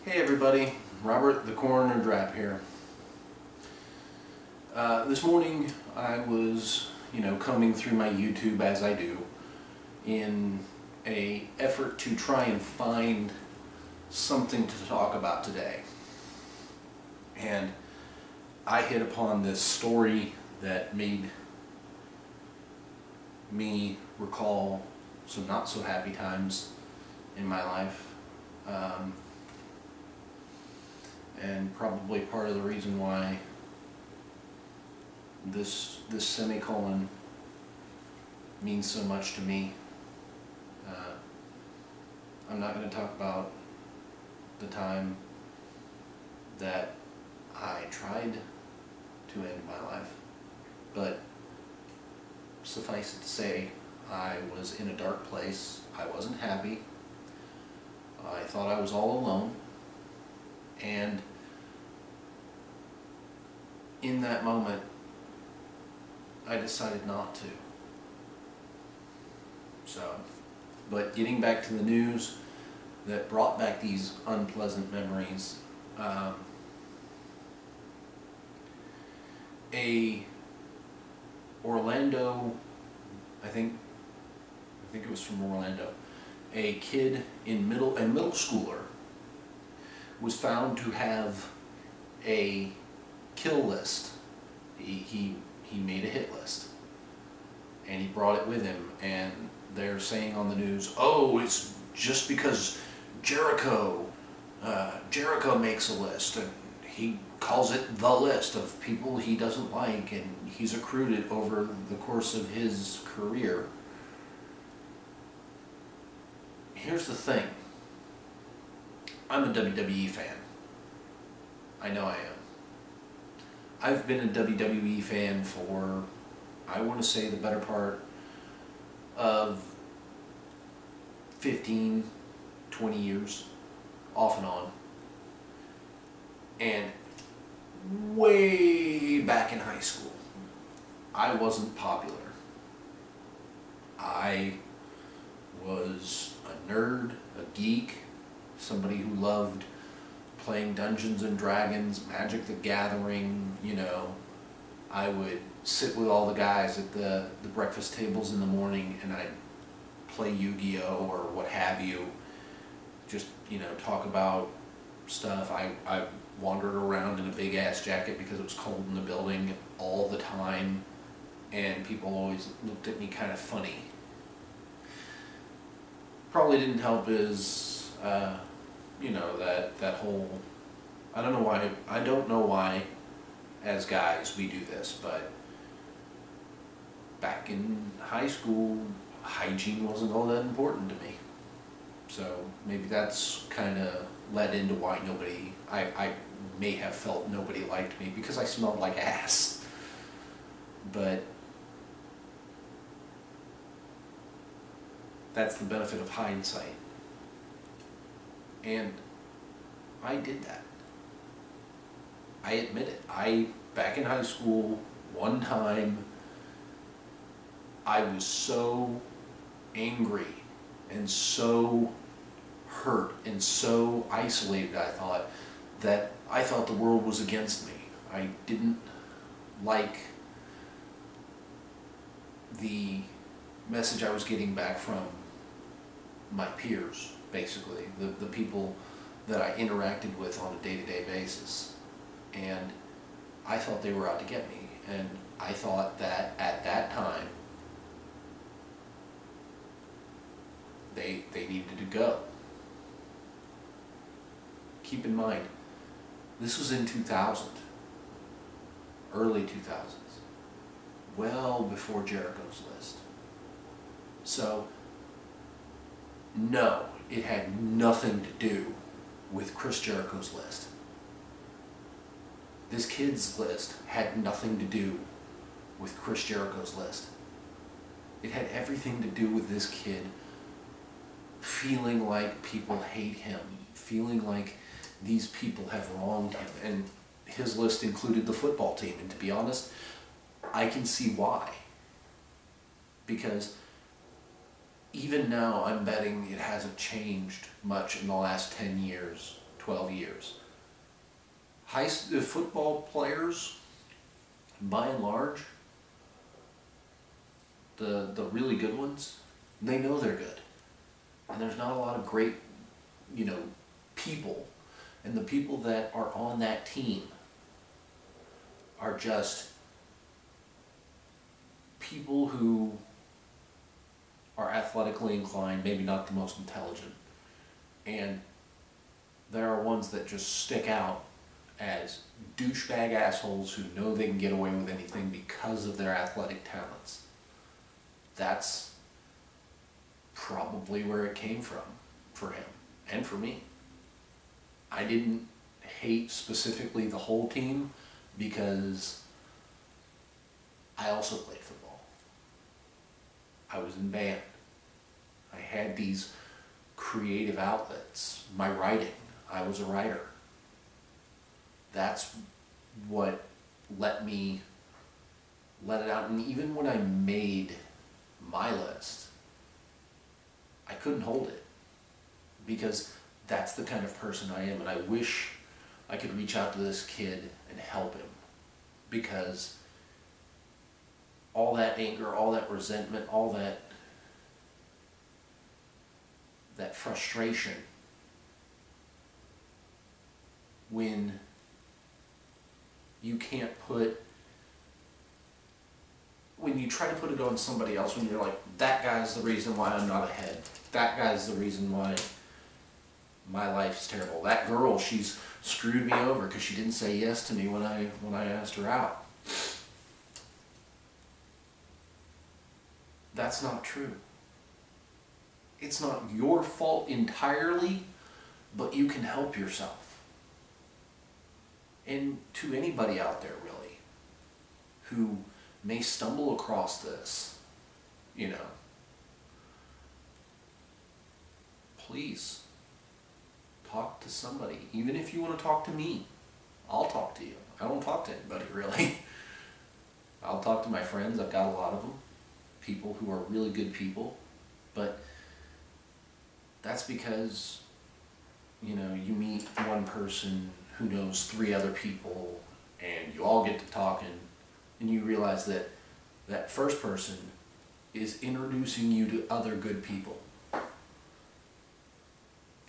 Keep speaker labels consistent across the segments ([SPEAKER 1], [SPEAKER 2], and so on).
[SPEAKER 1] Hey everybody, Robert the Coroner Drap here. This morning I was, combing through my YouTube as I do in an effort to try and find something to talk about today. And I hit upon this story that made me recall some not so happy times in my life. And probably part of the reason why this semicolon means so much to me. I'm not going to talk about the time that I tried to end my life, but suffice it to say, I was in a dark place. I wasn't happy. I thought I was all alone. And in that moment, I decided not to. But getting back to the news that brought back these unpleasant memories, a Orlando, I think it was from Orlando, a kid in middle schooler was found to have a kill list. He made a hit list, and he brought it with him, and they're saying on the news, oh, it's just because Jericho makes a list, and he calls it the list of people he doesn't like, and he's accrued it over the course of his career. Here's the thing. I'm a WWE fan. I know I am. I've been a WWE fan for, I want to say, the better part of 15, 20 years, off and on. And way back in high school, I wasn't popular. I was a nerd, a geek, somebody who loved playing Dungeons and Dragons, Magic the Gathering, I would sit with all the guys at the breakfast tables in the morning, and I'd play Yu-Gi-Oh! Or what have you, just, talk about stuff. I wandered around in a big ass jacket because it was cold in the building all the time, and people always looked at me kind of funny. Probably didn't help is, that whole, I don't know why as guys we do this, but back in high school, hygiene wasn't all that important to me. So maybe that's kind of led into why I may have felt nobody liked me, because I smelled like ass. But that's the benefit of hindsight. And I did that. I admit it. Back in high school, one time, I was so angry and so hurt and so isolated, I thought the world was against me. I didn't like the message I was getting back from my peers, basically, the people that I interacted with on a day-to-day basis. And I thought they were out to get me, and I thought that at that time they needed to go. Keep in mind, this was in 2000, early 2000s, well before Jericho's list. So, no, it had nothing to do with Chris Jericho's list. This kid's list had nothing to do with Chris Jericho's list. It had everything to do with this kid feeling like people hate him, feeling like these people have wronged him. And his list included the football team, and to be honest, I can see why. Because even now, I'm betting it hasn't changed much in the last 10 years, 12 years. Football players, by and large, the really good ones, they know they're good. And there's not a lot of great, people. And the people that are on that team are just people who are athletically inclined, maybe not the most intelligent. And there are ones that just stick out as douchebag assholes who know they can get away with anything because of their athletic talents. That's probably where it came from for him and for me. I didn't hate specifically the whole team because I also played football. I was in band. I had these creative outlets. My writing. I was a writer. That's what let me let it out. And even when I made my list, I couldn't hold it because that's the kind of person I am. And I wish I could reach out to this kid and help him, because all that anger, all that resentment, all that frustration, when you can't when you try to put it on somebody else, when you're like, that guy's the reason why I'm not ahead, that guy's the reason why my life's terrible, that girl, she's screwed me over because she didn't say yes to me when I asked her out. That's not true. It's not your fault entirely, but you can help yourself. And to anybody out there, really, who may stumble across this, please talk to somebody. Even if you want to talk to me, I'll talk to you. I don't talk to anybody, really. I'll talk to my friends. I've got a lot of them. People who are really good people. But that's because, you meet one person who knows 3 other people, and you all get to talking, and you realize that that first person is introducing you to other good people.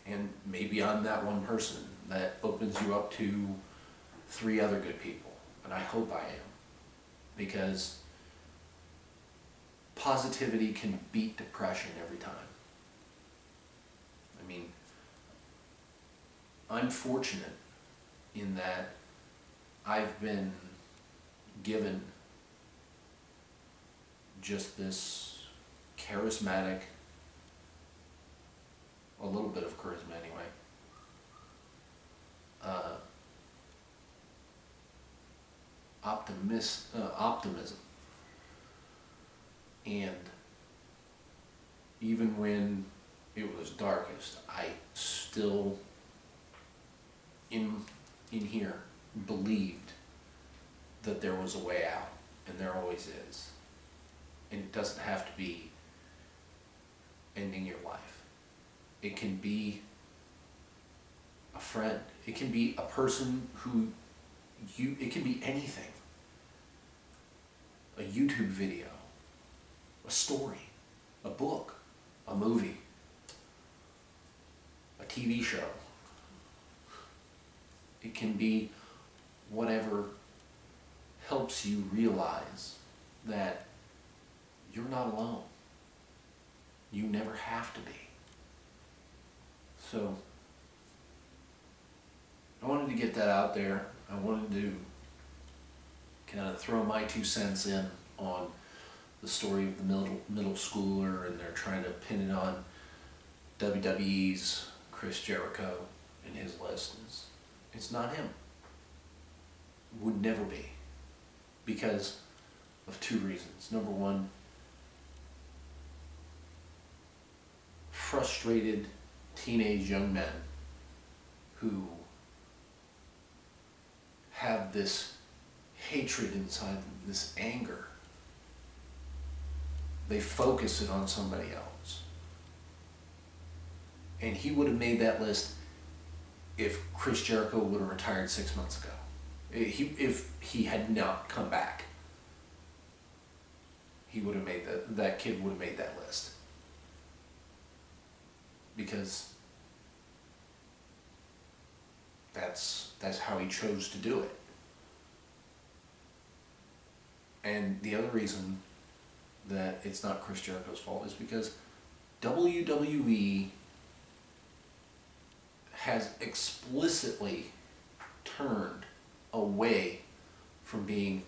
[SPEAKER 1] And maybe I'm that one person that opens you up to 3 other good people. And I hope I am. Because positivity can beat depression every time. I mean, I'm fortunate in that I've been given just this charismatic, a little bit of charisma anyway, optimism. And even when it was darkest, I still, in here, believed that there was a way out, and there always is. And it doesn't have to be ending your life. It can be a friend. It can be a person who it can be anything. A YouTube video, a story, a book, a movie, a TV show. It can be whatever helps you realize that you're not alone. You never have to be. So, I wanted to get that out there. I wanted to kind of throw my 2 cents in on the story of the middle schooler, and they're trying to pin it on WWE's Chris Jericho and his list. It's not him. Would never be. Because of 2 reasons. Number one, frustrated teenage young men who have this hatred inside them, this anger. They focus it on somebody else. And he would have made that list if Chris Jericho would have retired 6 months ago. If he had not come back, he would have made that kid would have made that list. Because that's how he chose to do it. And the other reason that it's not Chris Jericho's fault is because WWE has explicitly turned away from being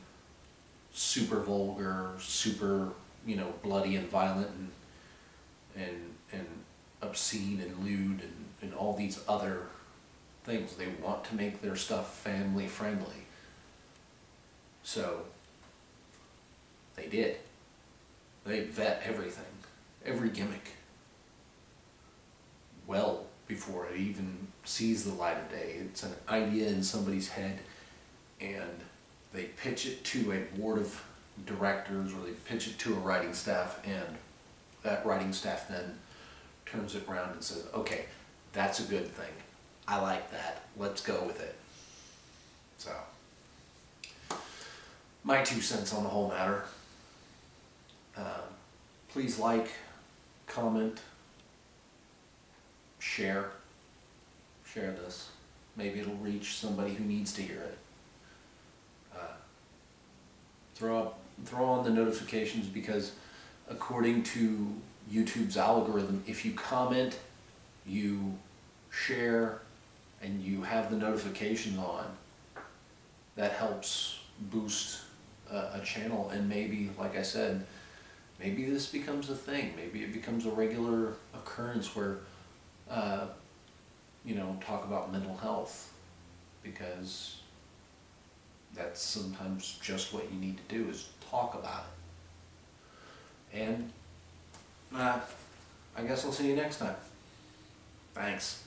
[SPEAKER 1] super vulgar, super, bloody and violent and obscene and lewd and all these other things. They want to make their stuff family friendly. So they did. They vet everything, every gimmick, well before it even sees the light of day. It's an idea in somebody's head, and they pitch it to a board of directors, or they pitch it to a writing staff, and that writing staff then turns it around and says, okay, that's a good thing. I like that. Let's go with it. So, my 2 cents on the whole matter. Please like, comment, share this. Maybe it'll reach somebody who needs to hear it. Throw on the notifications, because according to YouTube's algorithm, if you comment, you share, and you have the notifications on, that helps boost a channel. And maybe, like I said, maybe this becomes a thing. Maybe it becomes a regular occurrence where, talk about mental health, because that's sometimes just what you need to do, is talk about it. And I guess I'll see you next time. Thanks.